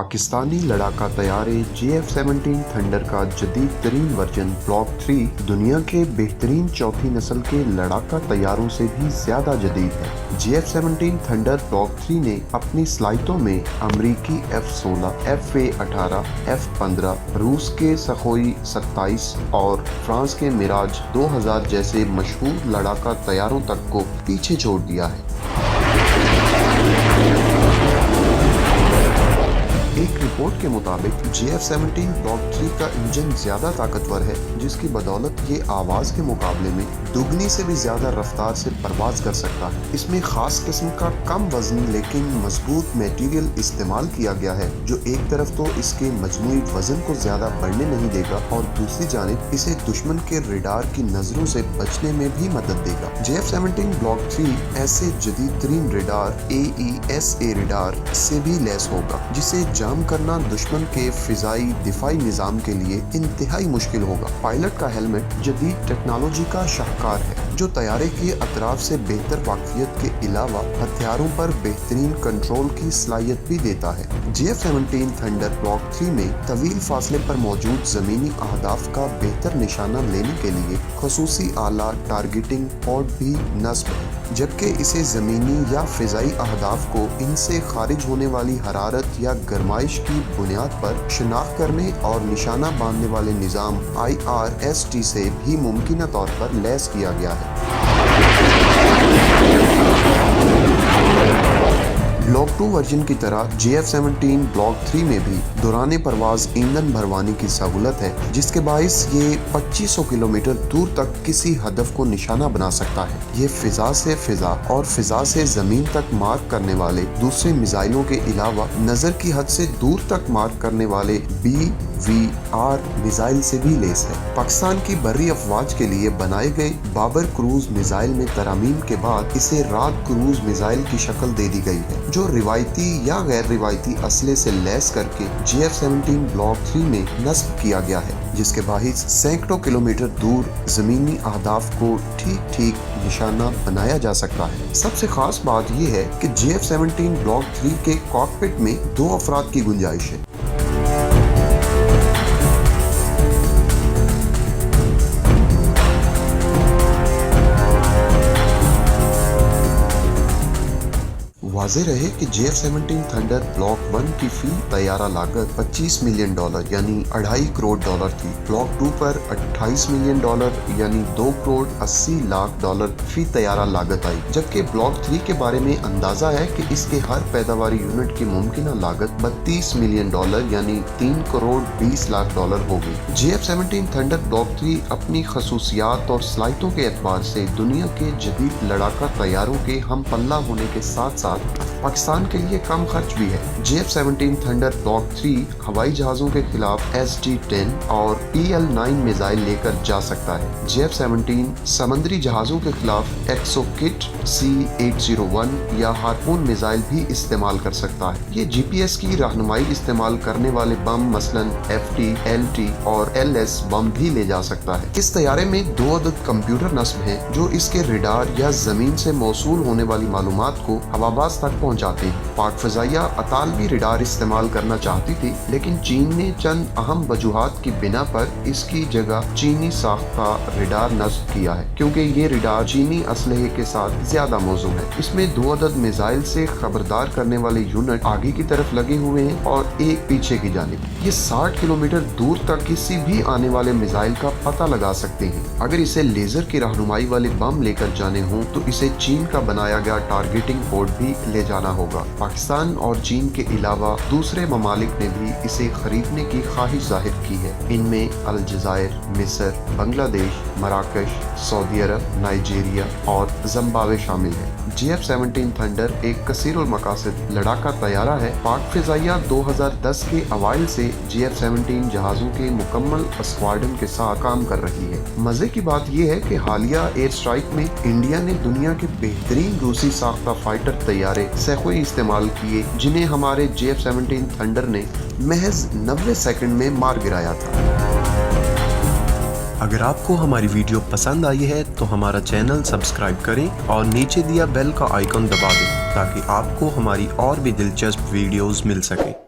पाकिस्तानी लड़ाका तैयारे JF-17 thunder का जदीद तरीन वर्जन ब्लॉक 3 दुनिया के बेहतरीन चौथी नस्ल के लड़ाका तैयारों से भी ज्यादा जदीद है। JF-17 थंडर ब्लॉक 3 ने अपनी स्लाइटों में अमरीकी F-16, F-18, F-15, रूस के सखोई 27 और फ्रांस के मिराज 2000 जैसे मशहूर लड़ाका तैयारों तक को पीछे छोड़ दिया है। एक रिपोर्ट के मुताबिक JF-17 ब्लॉक 3 का इंजन ज्यादा ताकतवर है, जिसकी बदौलत ये आवाज के मुकाबले में दुगनी से भी ज्यादा रफ्तार से परवाज कर सकता है। इसमें खास किस्म का कम वजन लेकिन मजबूत मटेरियल इस्तेमाल किया गया है, जो एक तरफ तो इसके मजमूई वजन को ज्यादा बढ़ने नहीं देगा और दूसरी जानिब इसे दुश्मन के रेडार की नजरों से बचने में भी मदद देगा। JF-17 ब्लॉक 3 ऐसे जदीद तरीन रेडार AESA रेडार से भी लैस होगा, जिसे जाम करना दुश्मन के फिजाई दिफाई निजाम के लिए इंतहाई मुश्किल होगा। पायलट का हेलमेट जदीद टेक्नोलॉजी का शाहकार है, जो तैयारे के अतराफ से बेहतर वाकफियत के अलावा हथियारों पर बेहतरीन कंट्रोल की सलाहियत भी देता है। JF-17 थंडर ब्लॉक 3 में तवील फासले पर मौजूद जमीनी अहदाफ का बेहतर निशाना लेने के लिए खसूसी आला टारगेटिंग पॉड भी नस्ब है, जबकि इसे जमीनी या फिजाई अहदाफ को इनसे खारिज होने वाली हरारत या गरमाइश की बुनियाद पर शिनाख्त करने और निशाना बांधने वाले निज़ाम IRST से भी मुमकिन तौर पर लैस किया गया है। ब्लॉक 2 वर्जन की तरह JF-17 ब्लॉक 3 में भी दौरान परवाज ईंधन भरवाने की सहूलत है, जिसके बाइस ये 2500 किलोमीटर दूर तक किसी हदफ को निशाना बना सकता है। ये फिजा से फिजा और फिजा से जमीन तक मार्क करने वाले दूसरे मिसाइलों के अलावा नजर की हद से दूर तक मार्क करने वाले BVR मिसाइल से भी लैस है। पाकिस्तान की बर्री अफवाज के लिए बनाए गए बाबर क्रूज मिसाइल में तरामीम के बाद इसे रात क्रूज मिसाइल की शक्ल दे दी गई है, जो रिवायती या गैर रिवायती असले से लैस करके JF-17 ब्लॉक 3 में नस्ब किया गया है, जिसके बाहिस सैकड़ों किलोमीटर दूर जमीनी अहदाफ को ठीक ठीक निशाना बनाया जा सकता है। सबसे खास बात यह है कि JF-17 ब्लॉक 3 के कॉकपिट में 2 अफराद की गुंजाइश है। वाज़ेह रहे कि JF-17 थंडर ब्लॉक 1 की फी तैयारा लागत $25 मिलियन यानी $2.5 करोड़ थी। ब्लॉक 2 पर $28 मिलियन यानी $2 करोड़ 80 लाख फी तैयारा लागत आई, जबकि ब्लॉक 3 के बारे में अंदाजा है कि इसके हर पैदावारी यूनिट की मुमकिन लागत $32 मिलियन यानी $3 करोड़ 20 लाख होगी। JF-17 थंडर ब्लॉक 3 अपनी खसूसियात और सलाहियतों के एतबार से दुनिया के जदीद लड़ाका तैयारों के हम पल्ला होने के साथ साथ पाकिस्तान के लिए कम खर्च भी है। JF-17 थंडर ब्लॉक 3 हवाई जहाजों के खिलाफ SD-10 और PL-9 मिसाइल लेकर जा सकता है। JF-17 समंदरी जहाजों के खिलाफ एक्सोकिट C-801 या हार्पून मिसाइल भी इस्तेमाल कर सकता है। ये GPS की रहनुमाई इस्तेमाल करने वाले बम मसलन FT, LT और LS बम भी ले जा सकता है। इस तैयारे में 2 अदद कंप्यूटर नस्ब हैं, जो इसके रेडार या जमीन से मौसूल होने वाली मालूमात को हवाबाज तक पहुंचाते हैं। पाक फजाइया अतालवी रेडार इस्तेमाल करना चाहती थी, लेकिन चीन ने चंद अहम वजूहात की बिना पर इसकी जगह चीनी साख्ता रेडार नस्ब किया है, क्योंकि ये रेडार चीनी असलहे के साथ ज्यादा मौजूद है। इसमें 2 अदद मिसाइल से खबरदार करने वाले यूनिट आगे की तरफ लगे हुए हैं और एक पीछे की जानिब। ये 60 किलोमीटर दूर तक किसी भी आने वाले मिसाइल का पता लगा सकते हैं। अगर इसे लेजर की रहनुमाई वाले बम लेकर जाने हों तो इसे चीन का बनाया गया टारगेटिंग पोर्ट भी ले जाना होगा। पाकिस्तान और चीन के अलावा दूसरे ममालिक ने भी इसे खरीदने की ख्वाहिश जाहिर की है। इनमें अलजायर, मिस्र, बांग्लादेश, मराकश, सऊदी अरब, नाइजीरिया और जिम्बाब्वे शामिल है। JF-17 थंडर एक कसीरुल मकासद लड़ाका तैयारा है। पाक फिजाइया 2010 के अवाइल से JF-17 जहाजों के मुकम्मल स्क्वाड्रन के साथ काम कर रही है। मजे की बात यह है कि हालिया एयर स्ट्राइक में इंडिया ने दुनिया के बेहतरीन रूसी साख्ता फाइटर तैयारे सैकड़ों इस्तेमाल किए, जिन्हें हमारे JF-17 थंडर ने महज 90 सेकंड में मार गिराया था। अगर आपको हमारी वीडियो पसंद आई है तो हमारा चैनल सब्सक्राइब करें और नीचे दिया बेल का आइकन दबा दें, ताकि आपको हमारी और भी दिलचस्प वीडियोस मिल सके।